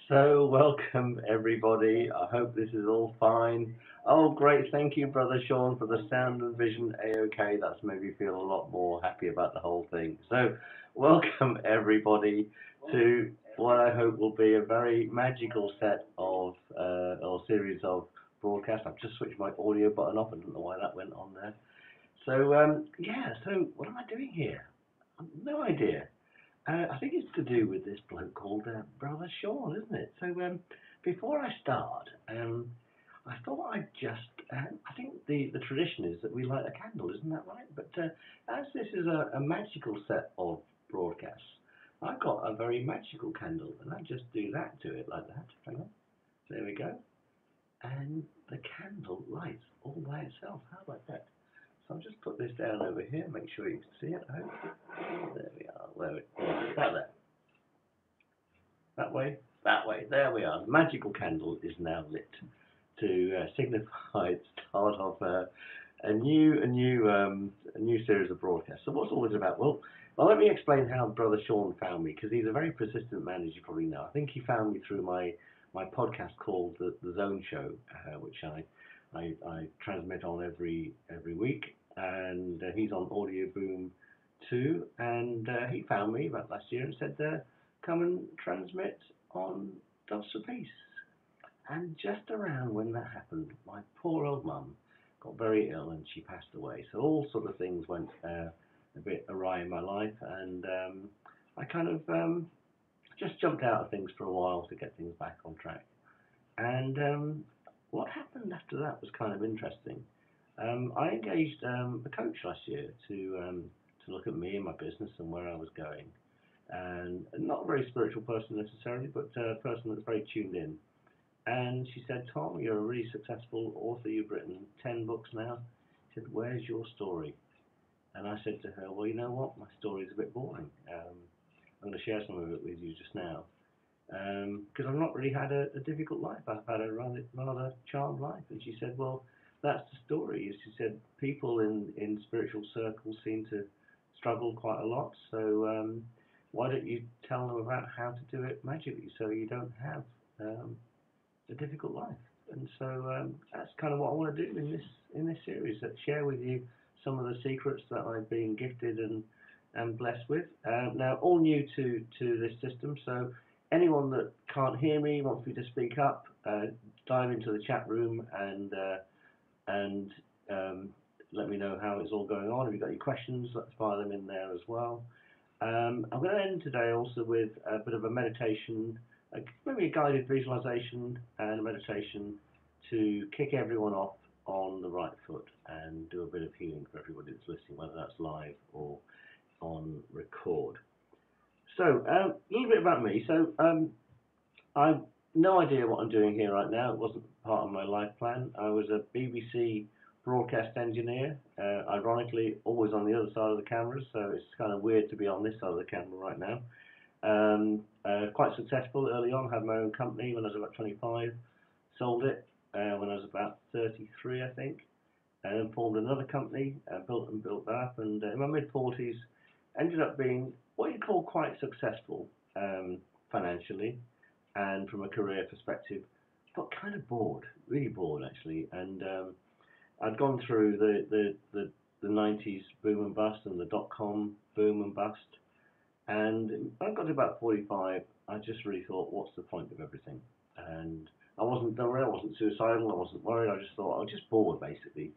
So, welcome everybody. I hope this is all fine. Oh, great. Thank you, Brother Sean, for the sound and vision A-OK. That's made me feel a lot more happy about the whole thing. So, welcome everybody to what I hope will be a very magical set of, or series of broadcasts. I've just switched my audio button off. I don't know why that went on there. So, so what am I doing here? I've no idea. I think it's to do with this bloke called Brother Sean, isn't it? So before I start, I thought I'd just, I think the tradition is that we light a candle, isn't that right? But as this is a magical set of broadcasts, I've got a very magical candle, and I just do that to it like that. Hang on. There we go. And the candle lights all by itself. How about that? So I'll just put this down over here, make sure you can see it, I hope. There we are. About there. That way, that way. There we are. The magical candle is now lit to signify the start of a new series of broadcasts. So what's all this about? Well, let me explain how Brother Sean found me, because he's a very persistent man, as you probably know. I think he found me through my podcast called the Zone Show, which I transmit on every week, and he's on Audio Boom too. And he found me about last year and said, "Come and transmit on Doves for Peace." And just around when that happened, my poor old mum got very ill and she passed away. So all sort of things went a bit awry in my life, and I kind of just jumped out of things for a while to get things back on track. And what happened after that was kind of interesting. I engaged a coach last year to look at me and my business and where I was going, and not a very spiritual person necessarily, but a person that's very tuned in. And she said, "Tom, you're a really successful author. You've written 10 books now." She said, "Where's your story?" And I said to her, "Well, you know what? My story is a bit boring. I'm going to share some of it with you just now, because I've not really had a difficult life. I've had a rather charmed life." And she said, "Well, that's the story." She said, "People in spiritual circles seem to struggle quite a lot. So why don't you tell them about how to do it magically so you don't have a difficult life?" And so that's kind of what I want to do in this series, that share with you some of the secrets that I've been gifted and blessed with. Now, all new to this system, so anyone that can't hear me, wants me to speak up, dive into the chat room and let me know how it's all going on. If you've got any questions, let's fire them in there as well. I'm going to end today also with a bit of a meditation, maybe a guided visualization and a meditation to kick everyone off on the right foot and do a bit of healing for everybody that's listening, whether that's live or on record. So, a little bit about me. So, I've no idea what I'm doing here right now. It wasn't part of my life plan. I was a BBC broadcast engineer, ironically, always on the other side of the camera, so it's kind of weird to be on this side of the camera right now. Quite successful early on, had my own company when I was about 25, sold it when I was about 33, I think, and then formed another company, built that up, and in my mid-40s, ended up being what you'd call quite successful financially and from a career perspective, but kind of bored, really bored actually. And I'd gone through the 90s boom and bust and the dot-com boom and bust, and I got to about 45, I just really thought, what's the point of everything? And I wasn't suicidal, I wasn't worried, I just thought, I was just bored basically.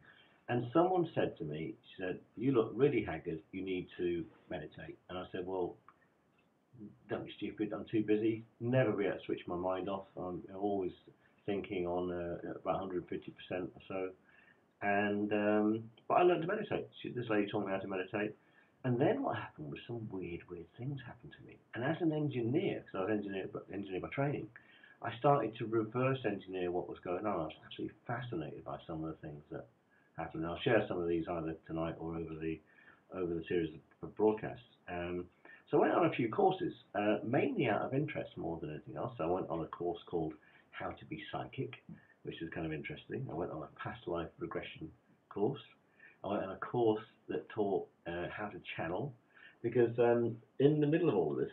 And someone said to me, she said, "You look really haggard, you need to meditate." And I said, "Well, don't be stupid, I'm too busy, never be able to switch my mind off. I'm always thinking on about 150% or so." And but I learned to meditate. This lady taught me how to meditate. And then what happened was some weird things happened to me. And as an engineer, because I was engineer by training, I started to reverse engineer what was going on. I was absolutely fascinated by some of the things that happened. And I'll share some of these either tonight or over the series of broadcasts. So I went on a few courses, mainly out of interest more than anything else. So I went on a course called How to Be Psychic, which is kind of interesting. I went on a past life regression course. I went on a course that taught how to channel, because in the middle of all of this,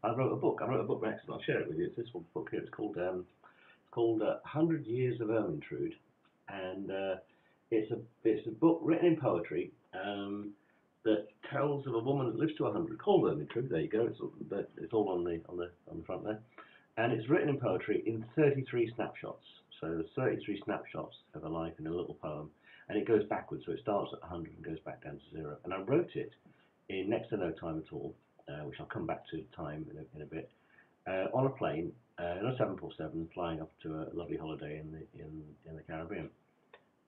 I wrote a book. I wrote a book next, and I'll share it with you. It's this one book here. It's called 100 Years of Ermintrude, and it's a book written in poetry that tells of a woman that lives to 100, called Ermintrude. There you go. It's all on the front there, and it's written in poetry in 33 snapshots. So there's 33 snapshots of her life in a little poem, and it goes backwards. So it starts at 100 and goes back down to 0. And I wrote it in next to no time at all, which I'll come back to time in a bit, on a plane in a 747 flying off to a lovely holiday in the Caribbean.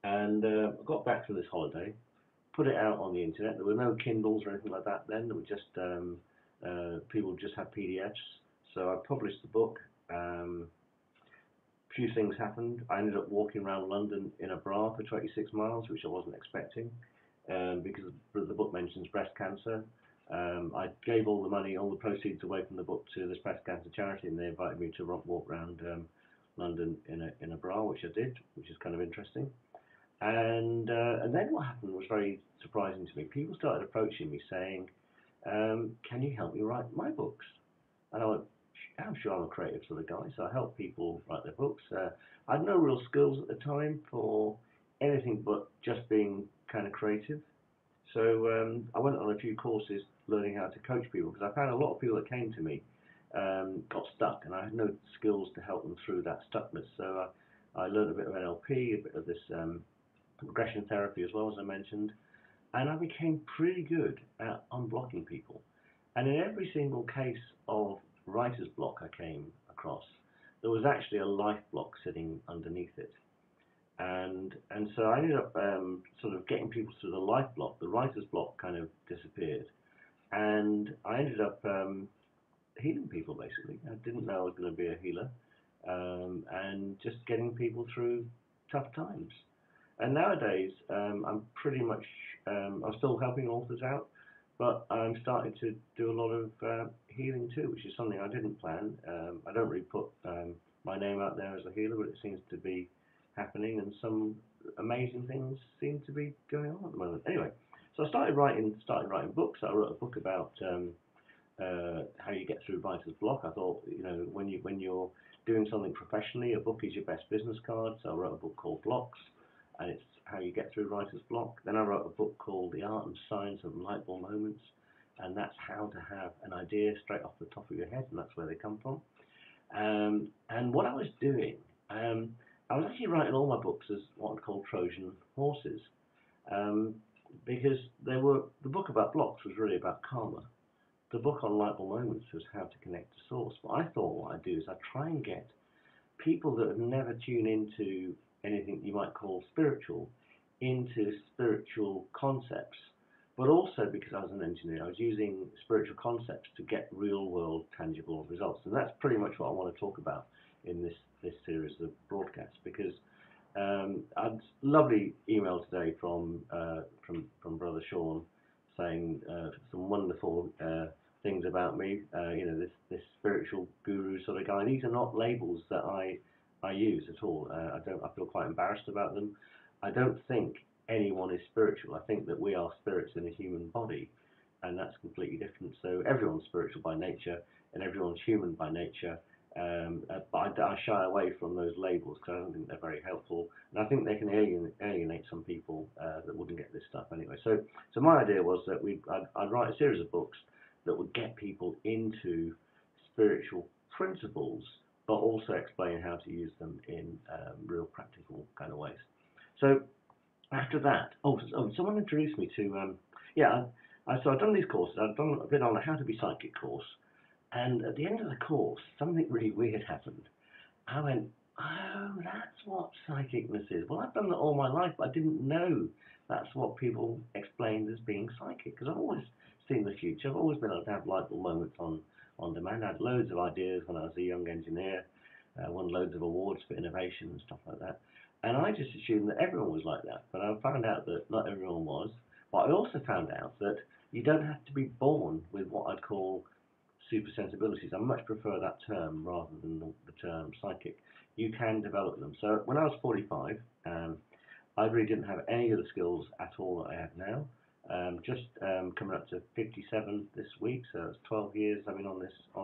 And I got back from this holiday, put it out on the internet. There were no Kindles or anything like that then. There were just people just had PDFs. So I published the book. Few things happened. I ended up walking around London in a bra for 26 miles, which I wasn't expecting, because the book mentions breast cancer. I gave all the money, all the proceeds away from the book to this breast cancer charity, and they invited me to walk around London in a bra, which I did, which is kind of interesting. And then what happened was very surprising to me. People started approaching me saying, "Can you help me write my books?" And I went, "I'm sure I'm a creative sort of guy, so I help people write their books." I had no real skills at the time for anything but just being kind of creative. So I went on a few courses learning how to coach people, because I found a lot of people that came to me got stuck, and I had no skills to help them through that stuckness. So I learned a bit of NLP, a bit of this regression therapy as well, as I mentioned, and I became pretty good at unblocking people. And in every single case of writer's block I came across, there was actually a life block sitting underneath it. And so I ended up sort of getting people through the life block. The writer's block kind of disappeared, and I ended up healing people, basically. I didn't know I was going to be a healer, and just getting people through tough times. And nowadays, I'm pretty much, I'm still helping authors out, but I'm starting to do a lot of healing too, which is something I didn't plan. I don't really put my name out there as a healer, but it seems to be happening, and some amazing things seem to be going on at the moment. Anyway, so I started writing books. I wrote a book about how you get through writer's block. I thought, when you're doing something professionally, a book is your best business card. So I wrote a book called Blocks, and it's how you get through writer's block. Then I wrote a book called The Art and Science of Light Bulb Moments, and that's how to have an idea straight off the top of your head, and that's where they come from. And what I was doing, I was actually writing all my books as what I call Trojan horses, because the book about blocks was really about karma. The book on light bulb moments was how to connect to source. But I thought what I'd do is I'd try and get people that have never tuned into anything you might call spiritual into spiritual concepts. But also, because I was an engineer, I was using spiritual concepts to get real world tangible results. And that's pretty much what I want to talk about in this series of broadcasts, because I had a lovely email today from Brother Sean saying some wonderful things about me. This spiritual guru sort of guy. These are not labels that I use at all. I feel quite embarrassed about them. I don't think anyone is spiritual. I think that we are spirits in a human body, and that's completely different. So everyone's spiritual by nature, and everyone's human by nature. But I shy away from those labels because I don't think they're very helpful, and I think they can alienate some people that wouldn't get this stuff anyway. So my idea was that I'd write a series of books that would get people into spiritual principles, but also explain how to use them in real practical kind of ways. So after that, someone introduced me to so I've done these courses. I've done a bit on a How to Be Psychic course. And at the end of the course, something really weird happened. I went, oh, that's what psychicness is. Well, I've done that all my life, but I didn't know that's what people explained as being psychic, because I've always seen the future. I've always been able to have light bulb moments on demand. I had loads of ideas when I was a young engineer, won loads of awards for innovation and stuff like that. And I just assumed that everyone was like that, but I found out that not everyone was. But I also found out that you don't have to be born with what I'd call super sensibilities. I much prefer that term rather than the term psychic. You can develop them. So when I was 45, I really didn't have any of the skills at all that I have now. Just coming up to 57 this week, so it's 12 years I've been on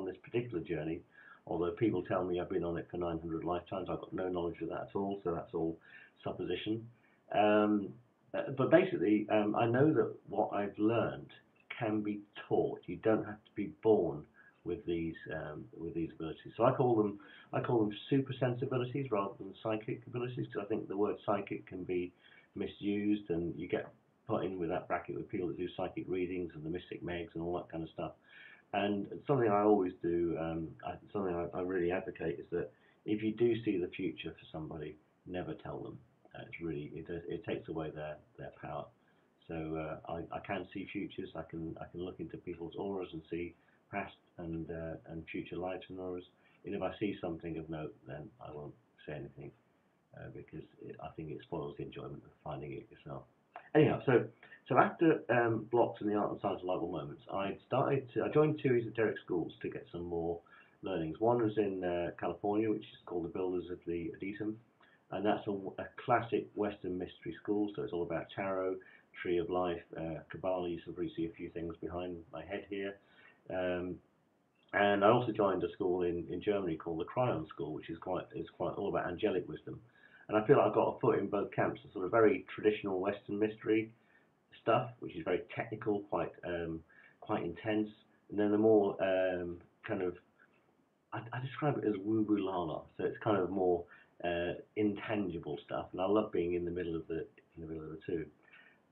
this particular journey. Although people tell me I've been on it for 900 lifetimes, I've got no knowledge of that at all, so that's all supposition. Um, but basically, I know that what I've learned can be taught. You don't have to be born with these abilities. So I call them super sensibilities rather than psychic abilities, because I think the word psychic can be misused, and you get put in with that bracket with people that do psychic readings and the mystic megs and all that kind of stuff. And something I always do, something I really advocate is that if you do see the future for somebody, never tell them. It takes away their power. So I can see futures. I can look into people's auras and see past and future lives and auras. And if I see something of note, then I won't say anything because I think it spoils the enjoyment of finding it yourself. Anyhow, so after blocks in the art and science of light moments, I joined two esoteric schools to get some more learnings. One was in California, which is called the Builders of the Adetum, and that's a classic Western mystery school. So it's all about tarot, tree of life, Kabbalah. You probably see a few things behind my head here. And I also joined a school in Germany called the Cryon School, which is quite all about angelic wisdom. And I feel like I've got a foot in both camps. The sort of very traditional Western mystery stuff, which is very technical, quite intense, and then the more kind of I describe it as woo-woo la-la. So it's kind of more intangible stuff, and I love being in the middle of the two.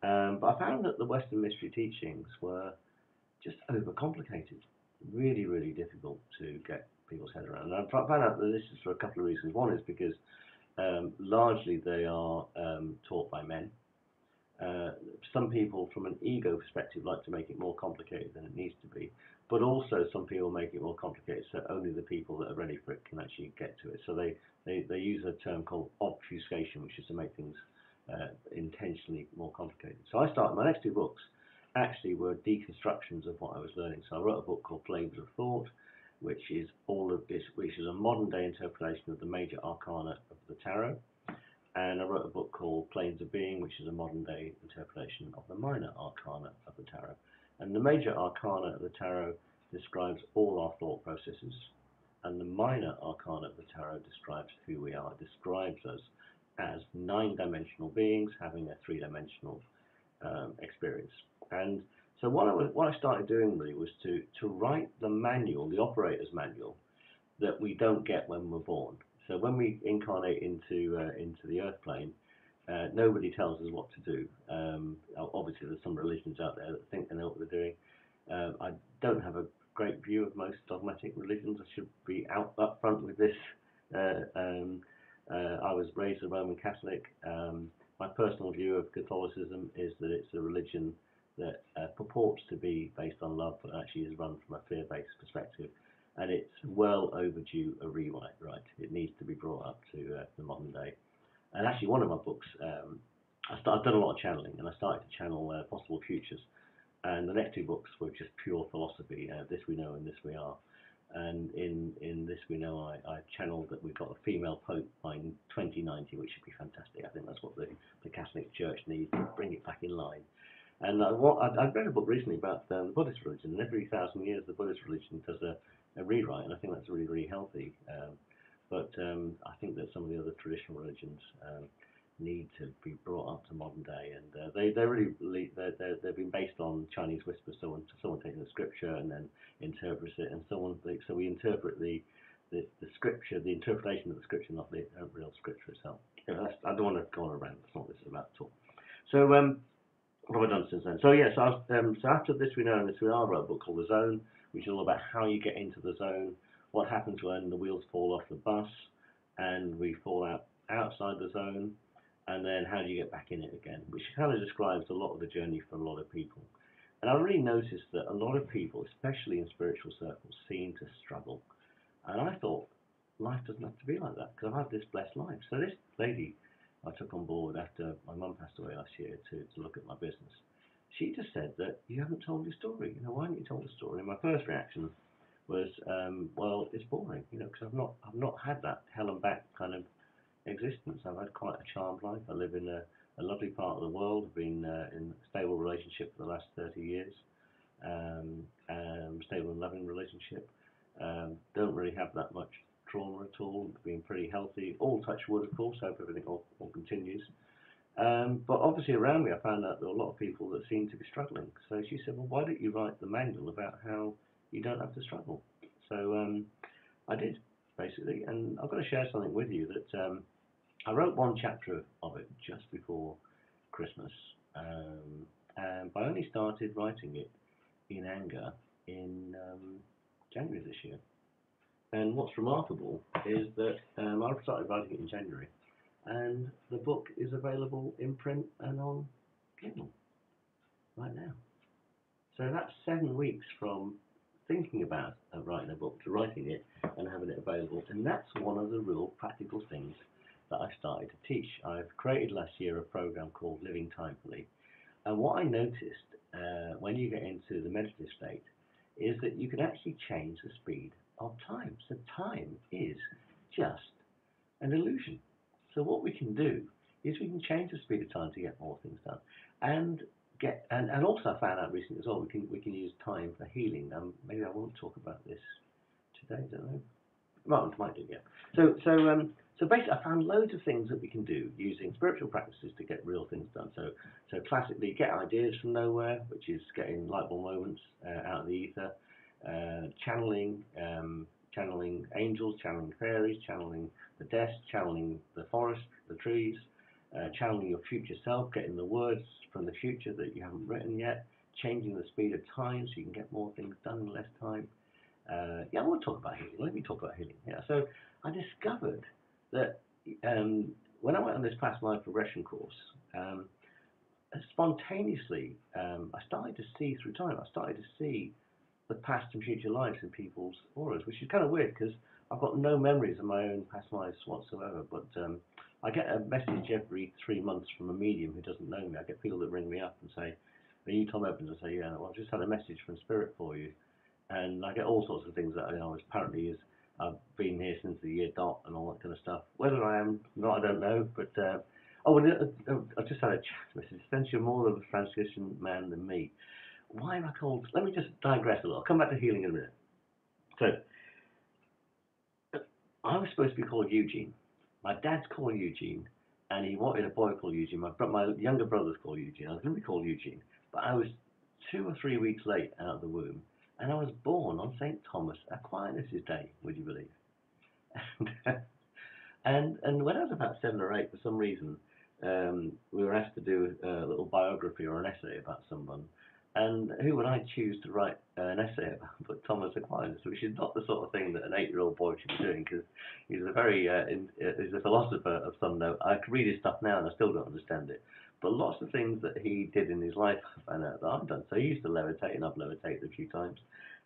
But I found that the Western mystery teachings were just overcomplicated, really, really difficult to get people's head around. And I found out that this is for a couple of reasons. One is because largely they are taught by men. Some people, from an ego perspective, like to make it more complicated than it needs to be, but also some people make it more complicated so only the people that are ready for it can actually get to it. So they use a term called obfuscation, which is to make things intentionally more complicated. So I started my next two books actually were deconstructions of what I was learning. So I wrote a book called Flavors of Thought, which is a modern day interpretation of the major arcana of the tarot. And I wrote a book called Planes of Being, which is a modern day interpretation of the minor arcana of the tarot. And the major arcana of the tarot describes all our thought processes, and the minor arcana of the tarot describes who we are. It describes us as 9-dimensional beings having a 3-dimensional experience. And so what I started doing really was to write the manual, the operator's manual, that we don't get when we're born. So when we incarnate into the earth plane, nobody tells us what to do. Obviously, there's some religions out there that think they know what they're doing. I don't have a great view of most dogmatic religions. I should be up front with this. I was raised a Roman Catholic. My personal view of Catholicism is that it's a religion that purports to be based on love, but actually is run from a fear-based perspective. And it's well overdue a rewrite, right? It needs to be brought up to the modern day. And actually, one of my books, I've done a lot of channeling, and I started to channel possible futures. And the next two books were just pure philosophy, This We Know and This We Are. And in This We Know, I channeled that we've got a female pope by 2090, which should be fantastic. I think that's what the Catholic Church needs to bring it back in line. And I've read a book recently about the Buddhist religion, and every 1,000 years the Buddhist religion does a rewrite, and I think that's really, really healthy. But I think that some of the other traditional religions need to be brought up to modern day, and they've been based on Chinese whispers. Someone taking the scripture and then interprets it, and so we interpret the scripture, the interpretation of the scripture, not the real scripture itself. I don't want to go on a rant. That's not what this is about at all. So what have I done since then? So yes, so after This We Know and This We Are, I wrote a book called The Zone, which is all about how you get into the zone, what happens when the wheels fall off the bus and we fall outside the zone, and then how do you get back in it again, which kind of describes a lot of the journey for a lot of people. And I really noticed that a lot of people, especially in spiritual circles, seem to struggle. And I thought, life doesn't have to be like that, because I've had this blessed life. So this lady I took on board after my mum passed away last year to look at my business, she just said that you haven't told your story. Why haven't you told the story? And my first reaction was, well, it's boring, because I've not had that hell and back kind of existence. I've had quite a charmed life. I live in a a lovely part of the world. I've been in a stable relationship for the last 30 years. Stable and loving relationship. Don't really have that much trauma at all. Been pretty healthy. All touch wood, of course. Hope everything all continues. But obviously around me, I found out there were a lot of people that seemed to be struggling. So she said, well, why don't you write the manual about how you don't have to struggle? So I did, basically. And I've got to share something with you that I wrote one chapter of it just before Christmas. But I only started writing it in anger in January this year. And what's remarkable is that I started writing it in January, and the book is available in print and on Kindle right now. So that's 7 weeks from thinking about writing a book to writing it and having it available. And that's one of the real practical things that I've started to teach. I've created last year a program called Living Timefully. And what I noticed when you get into the meditative state is that you can actually change the speed of time. So time is just an illusion. So what we can do is we can change the speed of time to get more things done. And also I found out recently as well we can use time for healing. Maybe I won't talk about this today, don't know. Well, might do, yeah. So basically, I found loads of things that we can do using spiritual practices to get real things done. So classically, get ideas from nowhere, which is getting light bulb moments out of the ether, channeling angels, channeling fairies, channeling the death, channeling the forest, the trees, channeling your future self, getting the words from the future that you haven't written yet, changing the speed of time so you can get more things done in less time. I want to talk about healing. Let me talk about healing. Yeah. So I discovered that when I went on this past life regression course, spontaneously, I started to see through time. I started to see the past and future lives in people's auras, which is kind of weird because I've got no memories of my own past lives whatsoever. But I get a message every 3 months from a medium who doesn't know me. I get people that ring me up and say, "Are you Tom Evans?" I say, "Yeah." "Well, I've just had a message from Spirit for you." And I get all sorts of things that apparently is I've been here since the year dot and all that kind of stuff. Whether I am or not, I don't know. But I just had a chat message. Since you're more of a Franciscan man than me, why am I called? Let me just digress a little. I'll come back to healing in a minute. So I was supposed to be called Eugene. My dad's called Eugene, and he wanted a boy called Eugene. My younger brother's called Eugene. I was going to be called Eugene, but I was 2 or 3 weeks late out of the womb. And I was born on St. Thomas Aquinas' day, would you believe? And when I was about 7 or 8, for some reason, we were asked to do a little biography or an essay about someone. And who would I choose to write an essay about but Thomas Aquinas, which is not the sort of thing that an 8-year-old boy should be doing, because he's he's a philosopher of some note. I can read his stuff now and I still don't understand it. But lots of things that he did in his life I found out that I've done. So he used to levitate, and I've levitated a few times.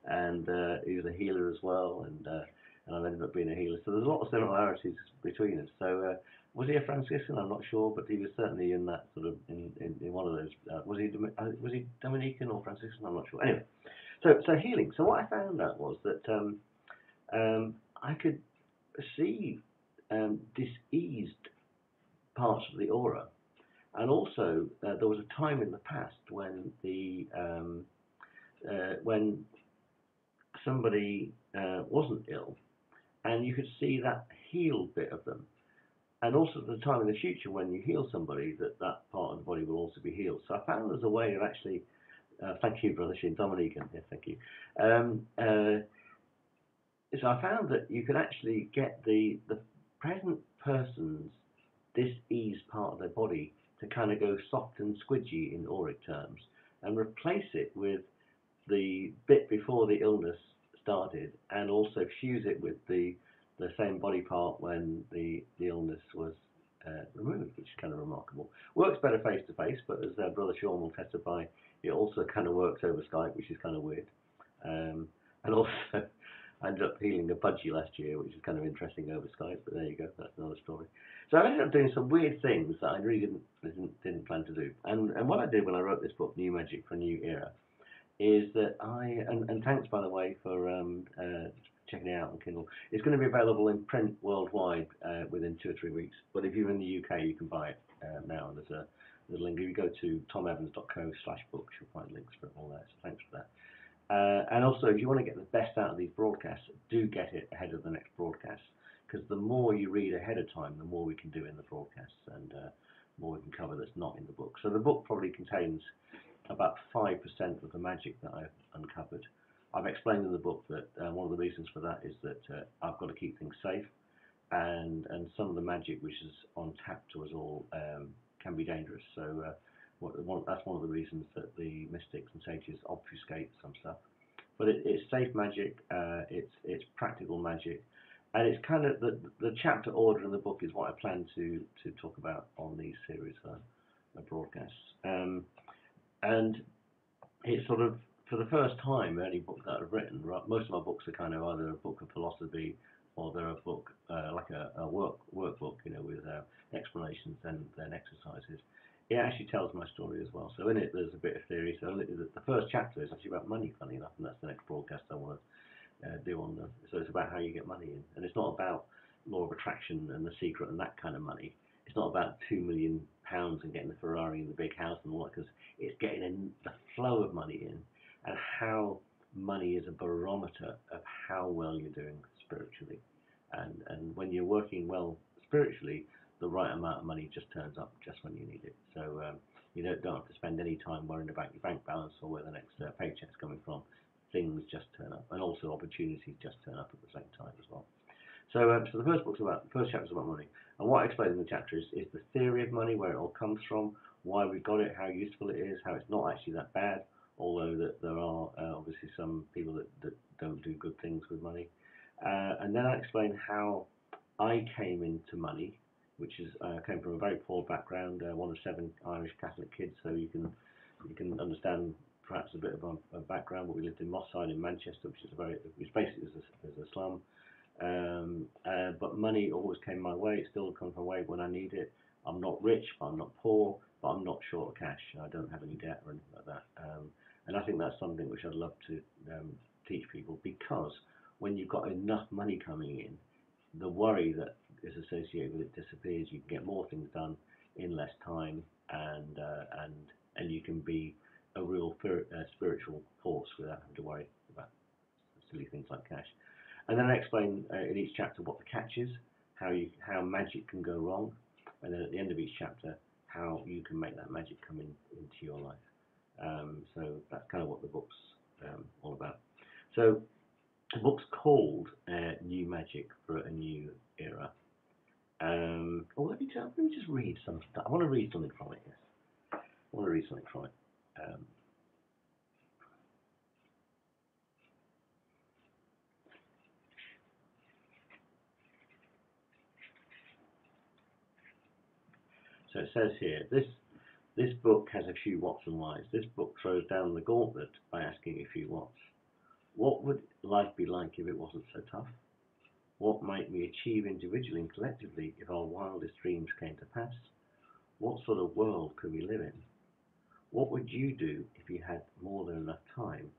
And he was a healer as well, and I've ended up being a healer. So there's a lot of similarities between us. So was he a Franciscan? I'm not sure, but he was certainly in that sort of in one of those. Was he Dominican or Franciscan? I'm not sure. Anyway, so healing. So what I found out was that I could see diseased parts of the aura. And also, there was a time in the past when when somebody wasn't ill, and you could see that healed bit of them. And also, the time in the future when you heal somebody, that part of the body will also be healed. So I found there's a way of actually. Thank you, Brother Shin, Dominican. Yes, thank you. So I found that you can actually get the present person's diseased part of their body to kind of go soft and squidgy in auric terms, and replace it with the bit before the illness started, and also fuse it with the same body part when the illness was removed, which is kind of remarkable. Works better face to face, but as Brother Sean will testify, it also kind of works over Skype, which is kind of weird. And also, I ended up healing a budgie last year, which is kind of interesting over Skype, but there you go, that's another story. So I ended up doing some weird things that I really didn't plan to do. And what I did when I wrote this book, New Magic for a New Era, is that and thanks, by the way, for checking it out on Kindle. It's going to be available in print worldwide within 2 or 3 weeks. But if you're in the UK, you can buy it now. There's a link. If you go to tomevans.co/books, you'll find links for it all there. So thanks for that. And also, if you want to get the best out of these broadcasts, do get it ahead of the next broadcast, because the more you read ahead of time, the more we can do in the broadcasts, and more we can cover that's not in the book. So the book probably contains about 5% of the magic that I've uncovered. I've explained in the book that one of the reasons for that is that I've got to keep things safe, and some of the magic which is on tap to us all can be dangerous. So that's one of the reasons that the mystics and sages obfuscate some stuff. But it's safe magic, it's practical magic, and it's kind of the chapter order in the book is what I plan to talk about on these series of broadcasts. And it's sort of, for the first time, any book that I've written, right, most of my books are kind of either a book of philosophy or they're a book like a workbook, with explanations and then exercises. It actually tells my story as well. So in it, there's a bit of theory. So the first chapter is actually about money, funny enough, and that's the next broadcast I want to do on them. So it's about how you get money in, and it's not about law of attraction and the secret and that kind of money. It's not about £2 million and getting the Ferrari and the big house and all that, because it's getting in the flow of money in, and how money is a barometer of how well you're doing spiritually. And when you're working well spiritually, the right amount of money just turns up just when you need it. So you don't have to spend any time worrying about your bank balance or where the next paycheck's coming from. Things just turn up, and also opportunities just turn up at the same time as well. So the first chapter's about money, and what I explain in the chapter is the theory of money, where it all comes from, why we got it, how useful it is, how it's not actually that bad, although that there are obviously some people that don't do good things with money. And then I explain how I came into money, which is came from a very poor background, one of 7 Irish Catholic kids, so you can understand perhaps a bit of a background. But we lived in Moss Side in Manchester, which basically is a slum. But money always came my way. It still comes my way when I need it. I'm not rich, but I'm not poor, but I'm not short of cash. I don't have any debt or anything like that. And I think that's something which I'd love to teach people, because when you've got enough money coming in, the worry that is associated with it disappears. You can get more things done in less time, and you can be a real spiritual force without having to worry about silly things like cash. And then I explain in each chapter what the catch is, how magic can go wrong, and then at the end of each chapter, how you can make that magic come into your life. So that's kind of what the book's all about. So the book's called New Magic for a New Era. Let me just read something. I want to read something from it. Yes, I want to read something from it. So it says here, this book has a few whats and whys. This book throws down the gauntlet by asking a few whats. What would life be like if it wasn't so tough? What might we achieve individually and collectively if our wildest dreams came to pass? What sort of world could we live in? What would you do if you had more than enough time?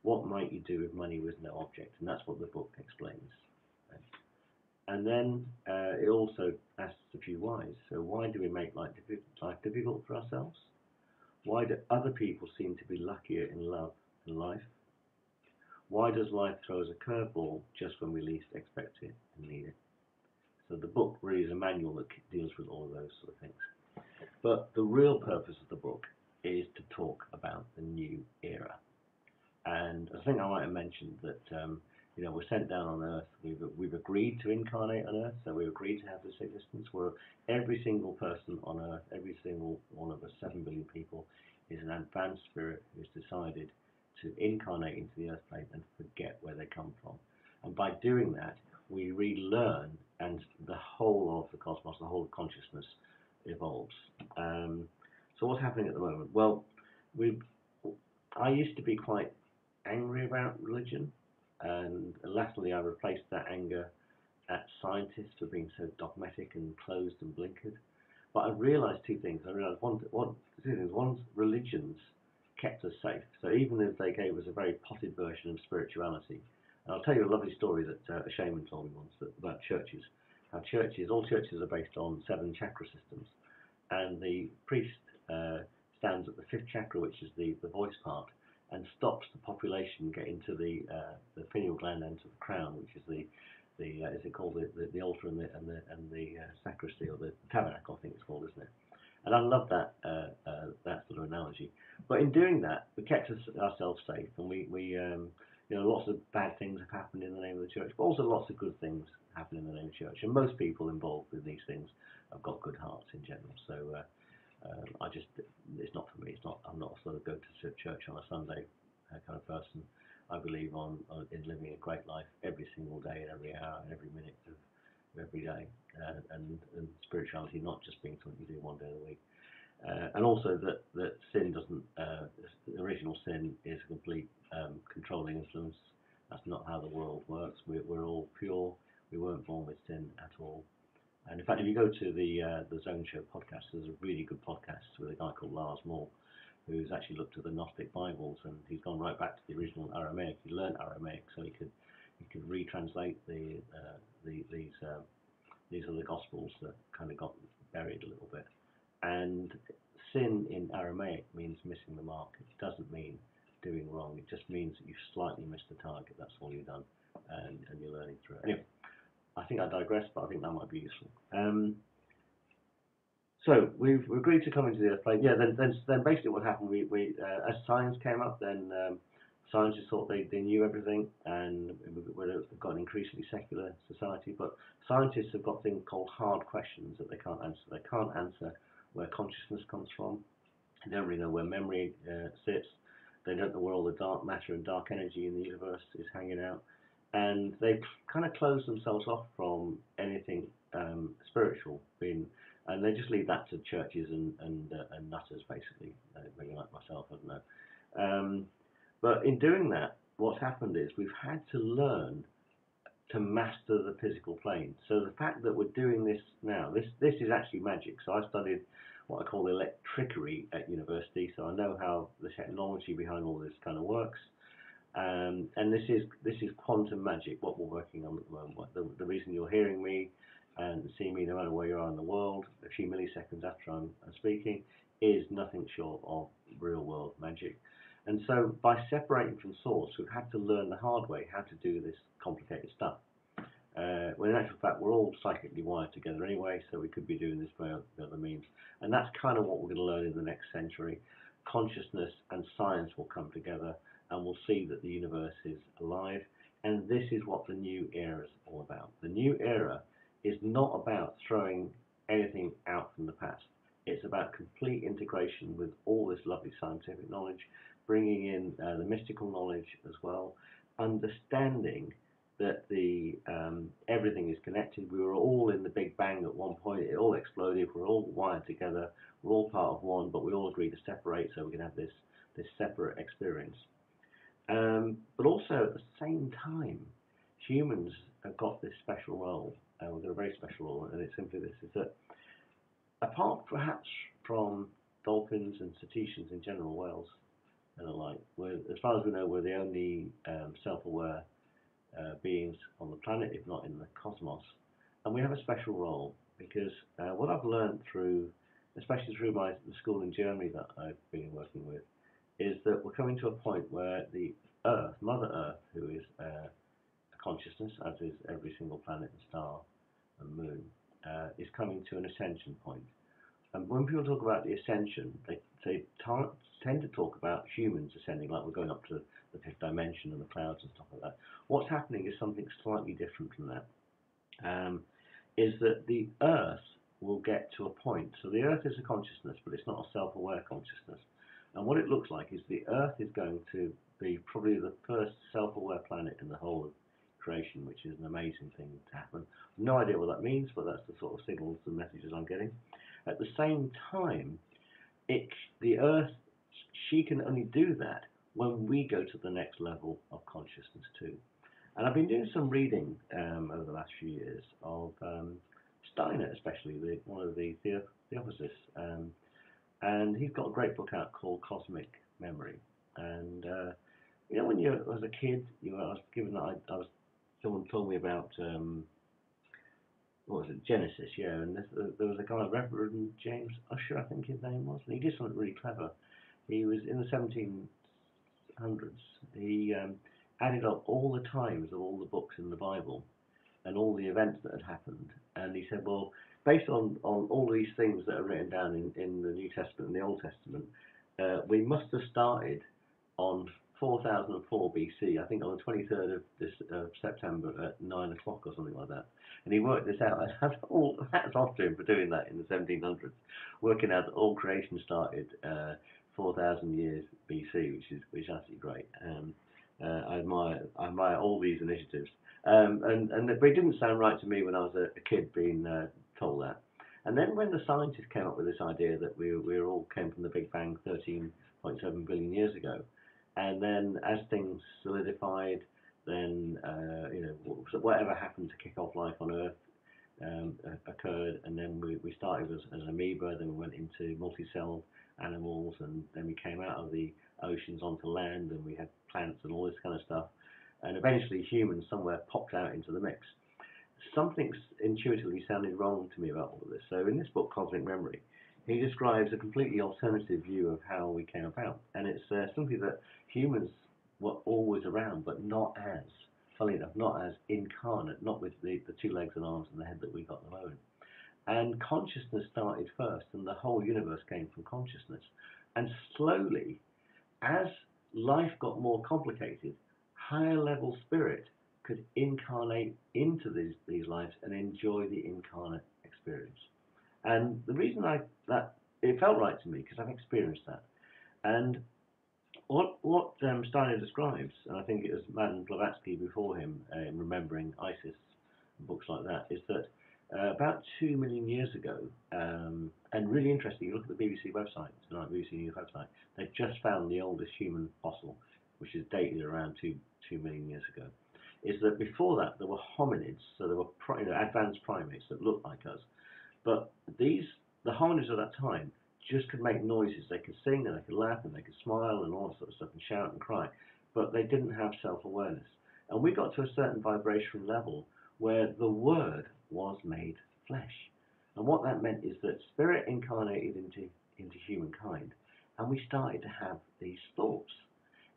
What might you do if money was no object? And that's what the book explains. And then it also asks a few whys. So why do we make life difficult for ourselves? Why do other people seem to be luckier in love and life? Why does life throw us a curveball just when we least expect it and need it? So the book really is a manual that deals with all of those sort of things. But the real purpose of the book is to talk about the new era. And I think I might have mentioned that we're sent down on Earth. We've agreed to incarnate on Earth, so we've agreed to have this existence. Where every single person on Earth, every single one of us, 7 billion people, is an advanced spirit who's decided to incarnate into the Earth plane and forget where they come from. And by doing that, we relearn, and the whole of the cosmos, the whole of consciousness, evolves. So what's happening at the moment? Well, I used to be quite angry about religion, and latterly I replaced that anger at scientists for being so dogmatic and closed and blinkered. But I realised two things. I realised two things. One, religions kept us safe. So even if they gave us a very potted version of spirituality, And I'll tell you a lovely story that a shaman told me once about churches. How all churches are based on 7 chakra systems, and the priest stands at the 5th chakra, which is the voice part, and stops the population getting to the pineal gland and to the crown, which is the is it called the altar and the sacristy, or the tabernacle, I think it's called, isn't it? And I love that that sort of analogy. But in doing that, we kept ourselves safe, and we lots of bad things have happened in the name of the church, but also lots of good things happen in the name of the church. And most people involved with these things have got good hearts in general. So it's not for me. I'm not a sort of go to church on a Sunday kind of person. I believe in living a great life every single day and every hour and every minute of every day, and spirituality not just being something you do one day a week. And also that sin doesn't, the original sin is a complete controlling influence. That's not how the world works. We're all pure. We weren't born with sin at all. And in fact, if you go to the Zone Show podcast, there's a really good podcast with a guy called Lars Moore, who's actually looked at the Gnostic Bibles, and he's gone right back to the original Aramaic. He learned Aramaic so he could retranslate these are the Gospels that kind of got buried a little bit. And sin in Aramaic means missing the mark. It doesn't mean doing wrong. It just means that you've slightly missed the target. That's all you've done, and you're learning through it. Anyway, I think I digress, but I think that might be useful. So we've agreed to come into the Earth plane. Yeah. Then basically what happened, we as science came up, then scientists thought they knew everything, and we've got an increasingly secular society. But scientists have got things called hard questions that they can't answer. They can't answer where consciousness comes from. They don't really know where memory sits. They don't know where all the dark matter and dark energy in the universe is hanging out. And they've kind of closed themselves off from anything spiritual, and they just leave that to churches and nutters, basically, maybe like myself, I don't know. But in doing that, what's happened is we've had to learn to master the physical plane. So the fact that we're doing this now, this is actually magic. So I studied what I call electricery at university, so I know how the technology behind all this kind of works. And this is quantum magic, what we're working on at the moment. The reason you're hearing me and seeing me no matter where you are in the world, a few milliseconds after I'm speaking, is nothing short of real world magic. And so by separating from source, we've had to learn the hard way how to do this complicated stuff. When in actual fact, we're all psychically wired together anyway, so we could be doing this by other means. And that's kind of what we're going to learn in the next century. Consciousness and science will come together, and we'll see that the universe is alive. And this is what the new era is all about. The new era is not about throwing anything out from the past. It's about complete integration with all this lovely scientific knowledge, bringing in the mystical knowledge as well, understanding that everything is connected. We were all in the Big Bang at one point. It all exploded. We're all wired together. We're all part of one, but we all agree to separate so we can have this separate experience. But also at the same time, humans have got this special role. We've got a very special role, and it's simply this: is that apart perhaps from dolphins and cetaceans in general, whales and the like, as far as we know, we're the only self-aware beings on the planet, if not in the cosmos. And we have a special role because what I've learned especially through the school in Germany that I've been working with, is that we're coming to a point where the Earth, Mother Earth, who is a consciousness, as is every single planet and star and moon, is coming to an ascension point. And when people talk about the ascension, they tend to talk about humans ascending, like we're going up to the 5th dimension and the clouds and stuff like that. What's happening is something slightly different from that. Is that the Earth will get to a point. So the Earth is a consciousness, but it's not a self-aware consciousness. And what it looks like is the Earth is going to be probably the first self-aware planet in the whole of creation, which is an amazing thing to happen. No idea what that means, but that's the sort of signals and messages I'm getting. At the same time, the Earth, she can only do that when we go to the next level of consciousness too. And I've been doing some reading over the last few years of Steiner, especially one of the theosophists, and he's got a great book out called Cosmic Memory. And You know, when you as a kid, I was given I was someone told me about what was it, Genesis, yeah, and there was a guy, Reverend James Usher, I think his name was, and he did something really clever. He was in the 1700s. He added up all the times of all the books in the Bible and all the events that had happened, and he said, well, based on all these things that are written down in the New Testament and the Old Testament, we must have started on 4004 BC, I think on the 23rd of this September at 9 o'clock or something like that. And he worked this out. Hats off to him for doing that in the 1700s, working out that all creation started 4,000 years BC, which is absolutely great. I admire all these initiatives. But it didn't sound right to me when I was a kid being told that. And then when the scientists came up with this idea that we all came from the Big Bang 13.7 billion years ago, and then as things solidified, then whatever happened to kick off life on Earth occurred, and then we started as an amoeba, then we went into multi-celled animals, and then we came out of the oceans onto land, and we had plants and all this kind of stuff, and eventually humans somewhere popped out into the mix. Something intuitively sounded wrong to me about all of this. So in this book, Cosmic Memory, he describes a completely alternative view of how we came about, and it's something that humans were always around, but not as, funnily enough, not as incarnate, not with the two legs and arms and the head that we got at the moment. And consciousness started first, and the whole universe came from consciousness. And slowly, as life got more complicated, higher level spirit could incarnate into these lives and enjoy the incarnate experience. And the reason that it felt right to me, because I've experienced that. And what Steiner describes, and I think it was Madame Blavatsky before him in Remembering Isis, and books like that, is that about 2 million years ago, and really interesting, you look at the BBC website tonight, BBC News website, they've just found the oldest human fossil, which is dated around 2 million years ago, is that before that there were hominids, so there were advanced primates that looked like us, but the hominids of that time just could make noises. They could sing and they could laugh and they could smile and all that sort of stuff and shout and cry, but they didn't have self-awareness. And we got to a certain vibrational level where the word was made flesh. And what that meant is that spirit incarnated into humankind, and we started to have these thoughts.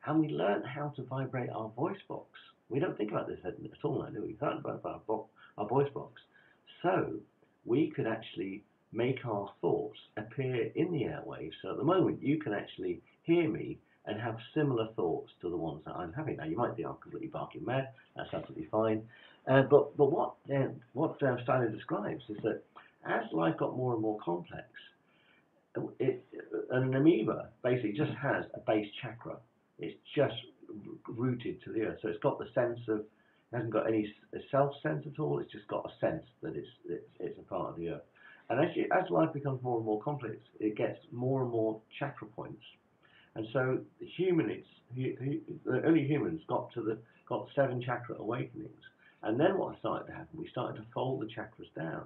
And we learned how to vibrate our voice box. We don't think about this at all now, do we? We can't vibrate our voice box. So we could actually make our thoughts appear in the airwaves. So at the moment, you can actually hear me and have similar thoughts to the ones that I'm having. Now, you might think I'm completely barking mad. That's absolutely fine. But what Steiner describes is that as life got more and more complex, an amoeba basically just has a base chakra. It's just rooted to the earth. So it's got the sense of, it hasn't got any self-sense at all. It's just got a sense that it's a part of the earth. And as life becomes more and more complex, it gets more and more chakra points. And so the early humans got 7 chakra awakenings. And then what started to happen? We started to fold the chakras down,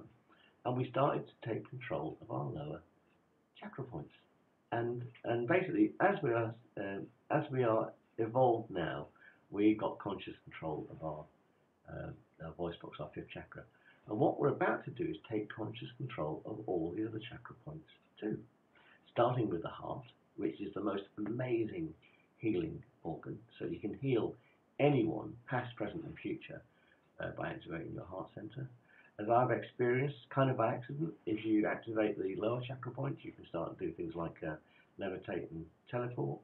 and we started to take control of our lower chakra points. And basically, as we are evolved now, we got conscious control of our voice box, our 5th chakra. And what we're about to do is take conscious control of all the other chakra points too, starting with the heart, which is the most amazing healing organ. So you can heal anyone, past, present, and future, by activating your heart center. As I've experienced, kind of by accident, if you activate the lower chakra points, you can start to do things like levitate and teleport.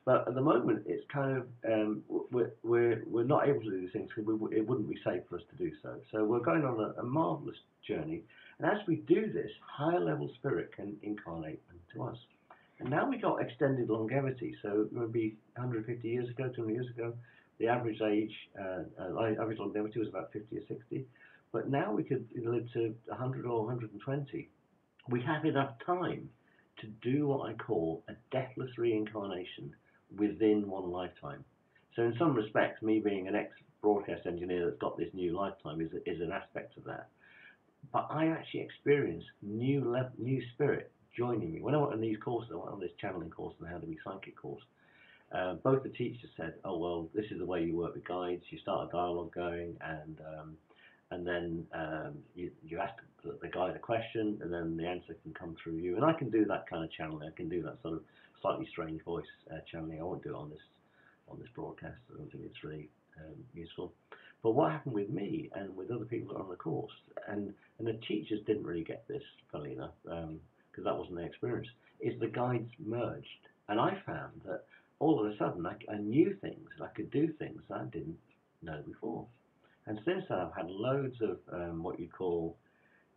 But at the moment, it's kind of we're not able to do these things because it wouldn't be safe for us to do so. So we're going on a marvelous journey, and as we do this, higher level spirit can incarnate into us. And now we got extended longevity. So maybe 150 years ago, 200 years ago, the average average longevity was about 50 or 60. But now we could live to 100 or 120. We have enough time to do what I call a deathless reincarnation within one lifetime. So in some respects, me being an ex-broadcast engineer that's got this new lifetime is an aspect of that. But I actually experienced new spirit joining me. When I went on these courses, I went on this channeling course and how to be psychic course. Both the teachers said, "Oh well, this is the way you work with guides. You start a dialogue going, and then you ask the guide a question, and then the answer can come through you. And I can do that kind of channeling. I can do that sort of slightly strange voice channeling. I won't do it on this broadcast. I don't think it's really useful. But what happened with me and with other people that are on the course, and the teachers didn't really get this, funnily enough, because that wasn't their experience, is the guides merged. And I found that all of a sudden I knew things, I could do things that I didn't know before. And since then I've had loads of what you call,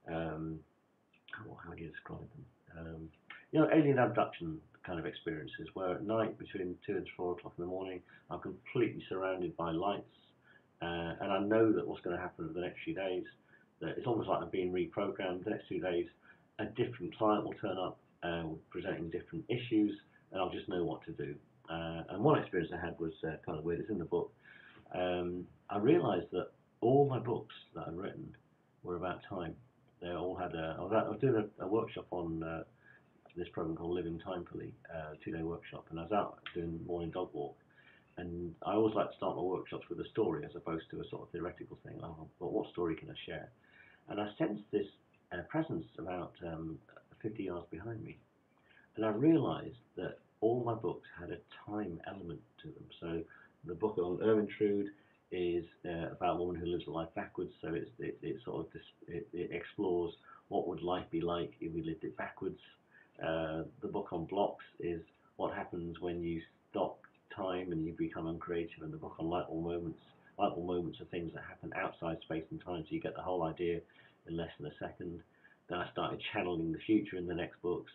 how do you describe them? Alien abduction kind of experiences, where at night between 2 and 4 o'clock in the morning, I'm completely surrounded by lights, and I know that what's going to happen over the next few days, that it's almost like I'm being reprogrammed. The next 2 days, a different client will turn up, presenting different issues, and I'll just know what to do. And one experience I had was kind of weird. It's in the book. I realised that all my books that I'd written were about time. They all had I was doing a workshop on this program called Living Timefully, 2-day workshop, and I was out doing morning dog walk. And I always like to start my workshops with a story as opposed to a sort of theoretical thing. Oh, but what story can I share? And I sensed this presence about 50 yards behind me. And I realised that all my books had a time element to them. So the book on Ermintrude is about a woman who lives a life backwards. So it explores what would life be like if we lived it backwards. The book on blocks is what happens when you stop time and you become uncreative. And the book on light bulb moments are things that happen outside space and time, so you get the whole idea in less than a second. Then I started channeling the future in the next books.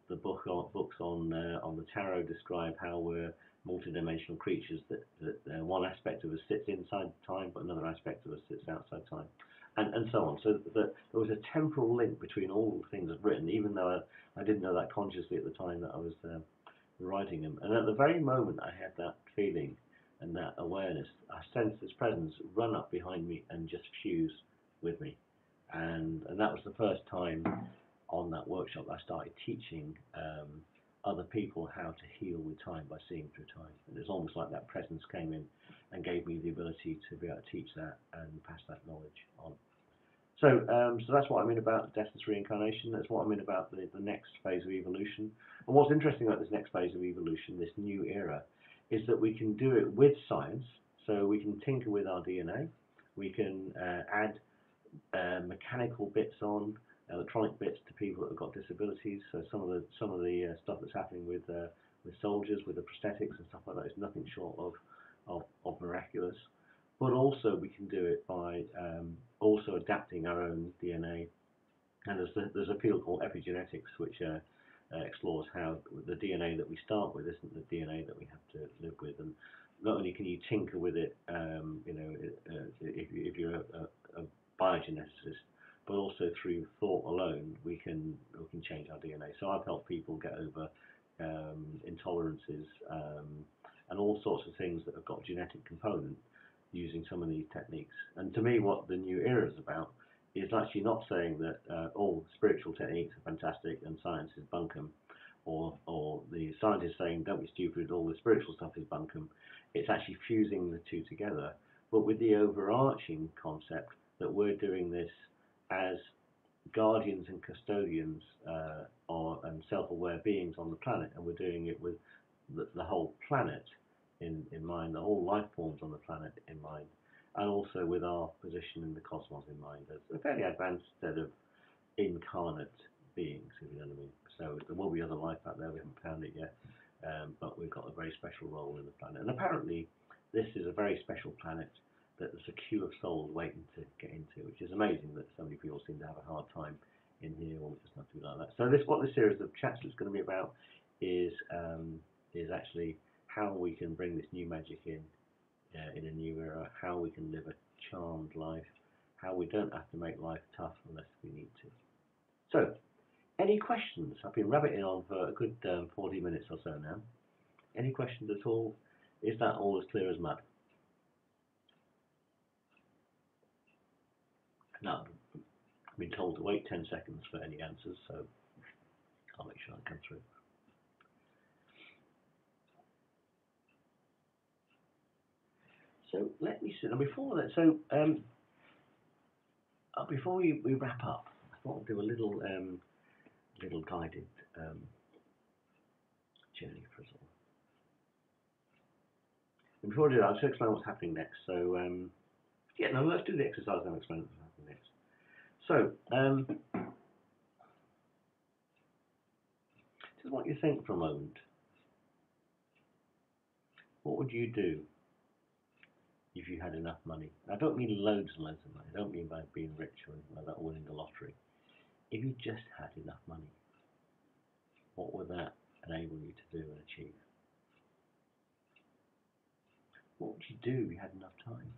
The books on the tarot describe how we're multidimensional creatures, that one aspect of us sits inside time, but another aspect of us sits outside time, and so on. So there was a temporal link between all the things I've written, even though I didn't know that consciously at the time that I was writing them. And at the very moment I had that feeling and that awareness, I sensed this presence run up behind me and just fuse with me. And that was the first time on that workshop I started teaching other people how to heal with time by seeing through time. And it's almost like that presence came in and gave me the ability to be able to teach that and pass that knowledge on. So that's what I mean about deathless reincarnation. That's what I mean about the next phase of evolution. And what's interesting about this next phase of evolution, this new era, is that we can do it with science. So we can tinker with our DNA. We can add mechanical bits on, electronic bits to people that have got disabilities. So some of the stuff that's happening with soldiers, with the prosthetics and stuff like that, is nothing short of miraculous. But also we can do it by also adapting our own DNA. And there's a field called epigenetics, which explores how the DNA that we start with isn't the DNA that we have to live with. And not only can you tinker with it, if you're a biogeneticist, but also through thought alone, we can change our DNA. So I've helped people get over intolerances and all sorts of things that have got genetic component using some of these techniques. And to me, what the new era is about is actually not saying that all spiritual techniques are fantastic and science is bunkum, or the scientists saying don't be stupid, all the spiritual stuff is bunkum. It's actually fusing the two together, but with the overarching concept that we're doing this as guardians and custodians and self-aware beings on the planet, and we're doing it with the whole planet in mind, the whole life forms on the planet in mind, and also with our position in the cosmos in mind as a fairly advanced set of incarnate beings, if you know what I mean. So there will be other life out there, we haven't found it yet, but we've got a very special role in the planet. And apparently this is a very special planet that there's a queue of souls waiting to get into, which is amazing that so many people seem to have a hard time in here, or just not to be like that. So what this series of chats is going to be about is actually how we can bring this new magic in a new era, how we can live a charmed life, how we don't have to make life tough unless we need to. So, any questions? I've been rabbiting on for a good 40 minutes or so now. Any questions at all? Is that all as clear as mud? No, I've been told to wait 10 seconds for any answers, so I'll make sure I come through. So let me see. Now before that, before we wrap up, I thought I'd do a little guided um, journey for us all. And before I do that, I'll just explain what's happening next. So yeah, no, let's do the exercise and I'll explain what's happening next. So just want you to think for a moment. What would you do if you had enough money? I don't mean loads and loads of money. I don't mean by being rich or anything like that, or winning the lottery. If you just had enough money, what would that enable you to do and achieve? What would you do if you had enough time?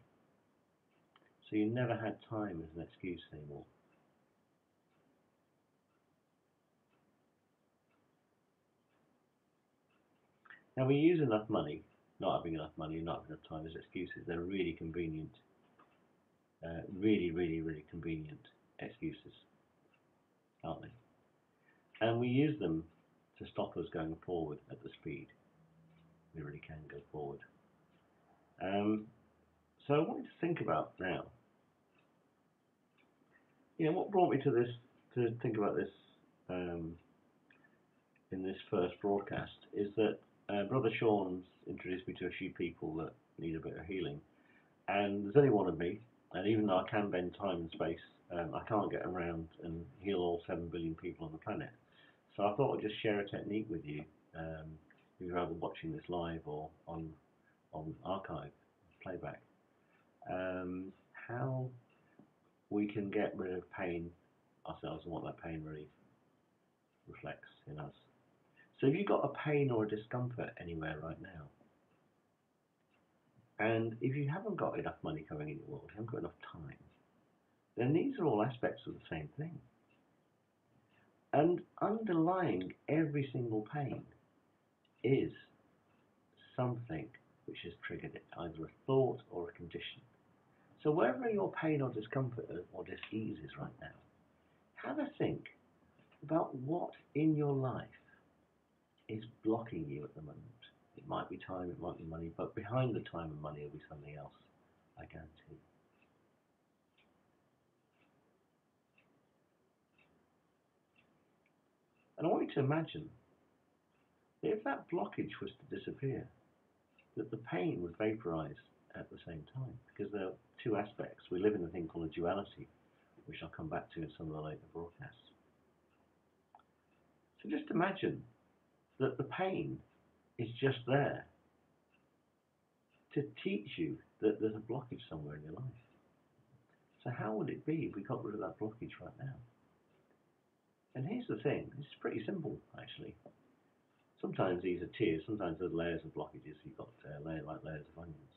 So you never had time as an excuse anymore. Now we use enough money, not having enough money, not having enough time as excuses. They're really convenient, really convenient excuses, aren't they? And we use them to stop us going forward at the speed we really can go forward. So I want you to think about now, what brought me to this, to think about this in this first broadcast, is that Brother Sean's introduced me to a few people that need a bit of healing, and there's only one of me, and even though I can bend time and space, I can't get around and heal all 7 billion people on the planet. So I thought I'd just share a technique with you, if you're either watching this live or on archive, playback, how we can get rid of pain ourselves and what that pain really reflects in us. So if you've got a pain or a discomfort anywhere right now, and if you haven't got enough money coming in your world, you haven't got enough time, then these are all aspects of the same thing. And underlying every single pain is something which has triggered it, either a thought or a condition. So wherever your pain or discomfort or dis-ease is right now, have a think about what in your life is blocking you at the moment. It might be time, it might be money, but behind the time and money will be something else, I guarantee. And I want you to imagine that if that blockage was to disappear, that the pain would vaporize at the same time, because there are two aspects. We live in a thing called a duality, which I'll come back to in some of the later broadcasts. So just imagine that the pain is just there to teach you that there's a blockage somewhere in your life. So how would it be if we got rid of that blockage right now? And here's the thing, it's pretty simple actually. Sometimes these are tears, sometimes there's layers of blockages, you've got layers of onions.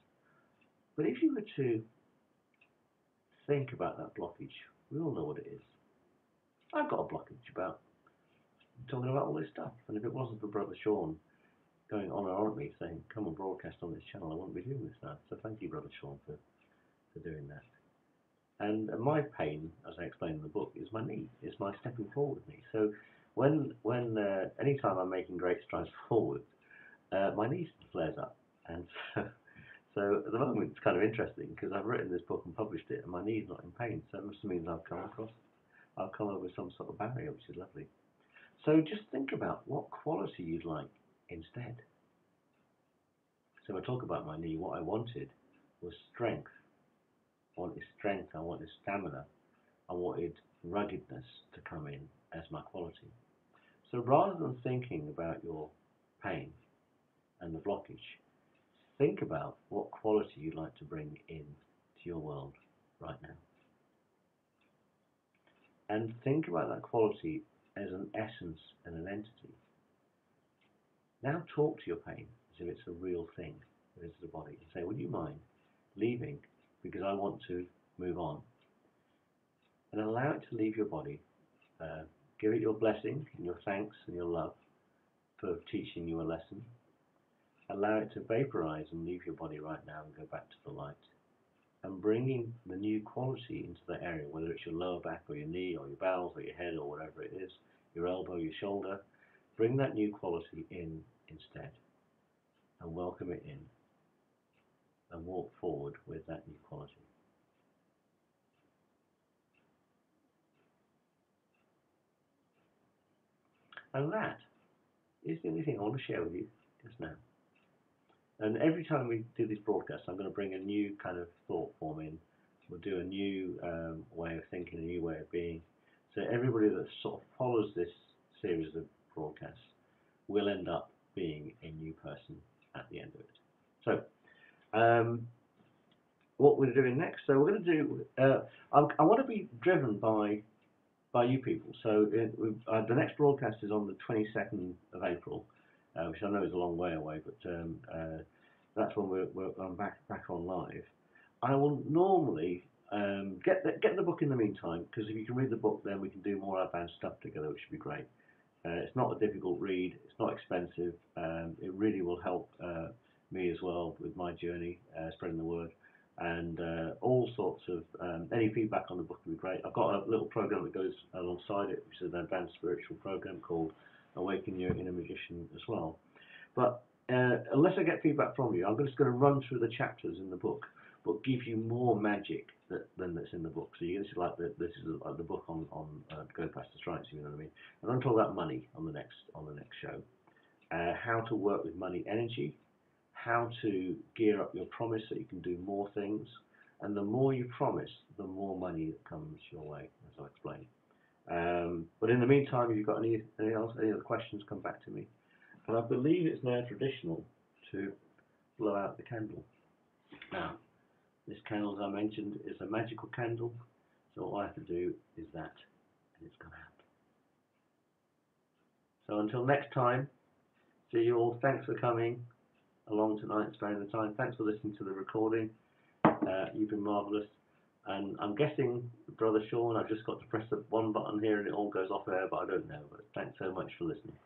But if you were to think about that blockage, we all know what it is. I've got a blockage about talking about all this stuff, and if it wasn't for Brother Sean going on and on at me saying, come and broadcast on this channel, I wouldn't be doing this now. So thank you, Brother Sean, for doing that. And my pain, as I explained in the book, is my knee, is my stepping forward knee. So when anytime I'm making great strides forward, my knee flares up. And so at the moment it's kind of interesting because I've written this book and published it, and my knee's not in pain. So it must mean I've come over some sort of barrier, which is lovely. So just think about what quality you'd like instead. So when I talk about my knee, what I wanted was strength. I wanted strength, I wanted stamina, I wanted ruggedness to come in as my quality. So rather than thinking about your pain and the blockage, think about what quality you'd like to bring in to your world right now. And think about that quality as an essence and an entity. Now talk to your pain as if it's a real thing that is the body, and say, would you mind leaving because I want to move on? And allow it to leave your body. Give it your blessing and your thanks and your love for teaching you a lesson. Allow it to vaporize and leave your body right now and go back to the light. And bringing the new quality into the area, whether it's your lower back or your knee or your bowels or your head or whatever it is, your elbow, your shoulder, bring that new quality in instead and welcome it in. and walk forward with that new quality. And that is the only thing I want to share with you just now. And every time we do this broadcast, I'm going to bring a new kind of thought form in. We'll do a new way of thinking, a new way of being. So everybody that sort of follows this series of broadcasts will end up being a new person at the end of it. So what we're doing next, so we're going to do, I want to be driven by you people. So the next broadcast is on the 22nd of April, which I know is a long way away, but that's when I'm back on live. I will normally get the book in the meantime, because if you can read the book, then we can do more advanced stuff together, which should be great. It's not a difficult read. It's not expensive. It really will help me as well with my journey, spreading the word. And all sorts of any feedback on the book would be great. I've got a little program that goes alongside it, which is an advanced spiritual program called Awaken Your Inner Magician as well. But unless I get feedback from you, I'm just going to run through the chapters in the book, but give you more magic than that's in the book. So this is like the book on Go Past the Stripes, you know what I mean. And I'm talking about money on the next show. How to work with money energy. How to gear up your promise so you can do more things, and the more you promise, the more money that comes your way, as I explained. But in the meantime, if you've got any other questions, come back to me. And I believe it's now traditional to blow out the candle. Now, this candle, as I mentioned, is a magical candle, so all I have to do is that, and it's gone out. So until next time, see you all. Thanks for coming along tonight, sparing the time. Thanks for listening to the recording. You've been marvellous. And I'm guessing, Brother Sean, I've just got to press the one button here and it all goes off air, but I don't know. But thanks so much for listening.